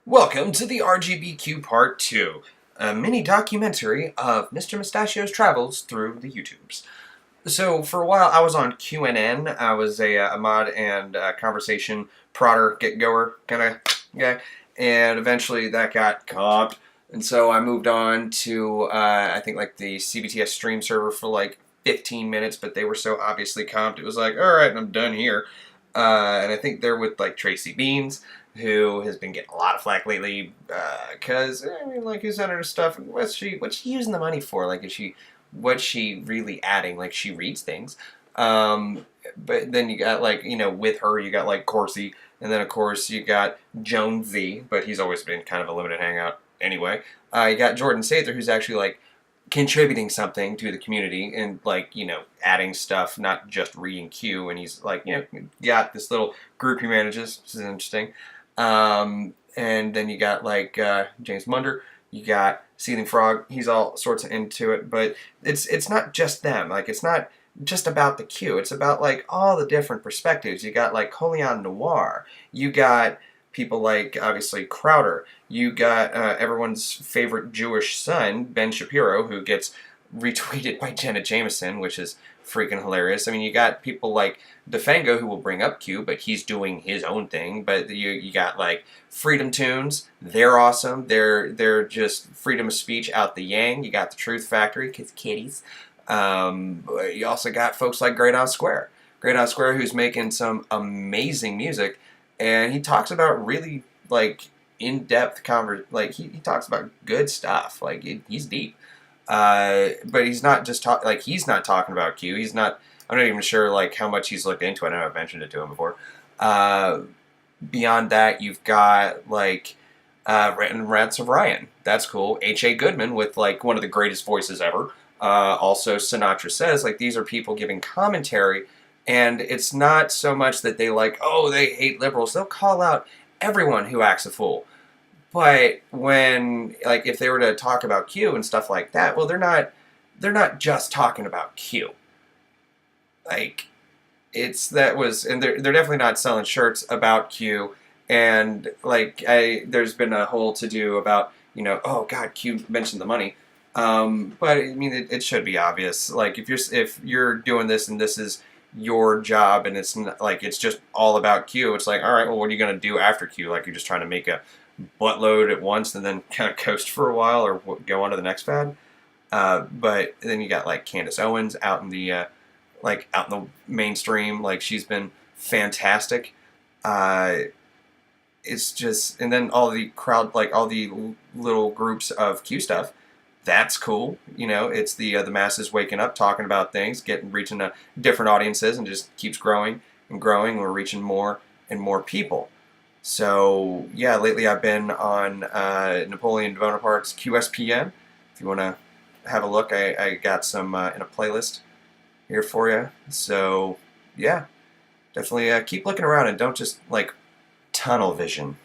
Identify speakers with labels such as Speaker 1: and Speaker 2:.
Speaker 1: Welcome to the RGBQ Part 2, a mini documentary of Mr. Mustachio's travels through the Youtubes. So for a while I was on QNN. I was a mod and conversation prodder, get-goer kind of guy, and eventually that got comped, and so I moved on to I think like the CBTS stream server for like 15 minutes, but they were so obviously comped, it was like, alright, I'm done here. And I think they're with like Tracy Beans, who has been getting a lot of flack lately, because I mean, like, who's under her stuff? What's she using the money for? Like, what's she really adding? Like, she reads things. But then you got, like, with her you got like Corsi, and then of course you got Jonesy, but he's always been kind of a limited hangout anyway. You got Jordan Sather, who's actually like contributing something to the community and like adding stuff, not just reading Q, and he's like got this little group he manages, which is interesting. And then you got like James Munder, you got Seething Frog, he's all sorts of into it, but it's not just them. Like, it's not just about the Q, it's about like all the different perspectives. You got like Holian Noir, you got people like obviously Crowder, you got everyone's favorite Jewish son, Ben Shapiro, who gets retweeted by Jenna Jameson, which is freaking hilarious. I mean, you got people like Defango, who will bring up Q, but he's doing his own thing. But you got like Freedom Tunes, they're awesome. They're just freedom of speech out the yang. You got the Truth Factory, cause kitties. You also got folks like Great On Square. Great On Square, who's making some amazing music, and he talks about really like in-depth like he talks about good stuff. Like he's deep. But he's not just he's not talking about Q. He's not. I'm not even sure like how much he's looked into it. I know I've mentioned it to him before. Beyond that, you've got like Rants of Ryan. That's cool. H.A. Goodman with like one of the greatest voices ever. Also, Sinatra Says. Like, these are people giving commentary, and it's not so much that they like, oh, they hate liberals. They'll call out everyone who acts a fool. But when, like, if they were to talk about Q and stuff like that, well, they're not just talking about Q. Like, and they're definitely not selling shirts about Q. And like, there's been a whole to-do about, oh God, Q mentioned the money. But I mean, it should be obvious. Like, if you're doing this and this is your job, and it's not, like, it's just all about Q, it's like, all right, well, what are you gonna do after Q? Like, you're just trying to make a buttload at once and then kind of coast for a while, or go on to the next fad. But then you got like Candace Owens out in the out in the mainstream. Like, she's been fantastic. It's just, and then all the crowd, like all the little groups of Q stuff. That's cool. It's the masses waking up, talking about things, reaching to different audiences, and just keeps growing and growing. We're reaching more and more people. So yeah, lately I've been on Napoleon Bonaparte's QSPN. If you want to have a look, I got some in a playlist here for you. So yeah, definitely keep looking around and don't just like tunnel vision.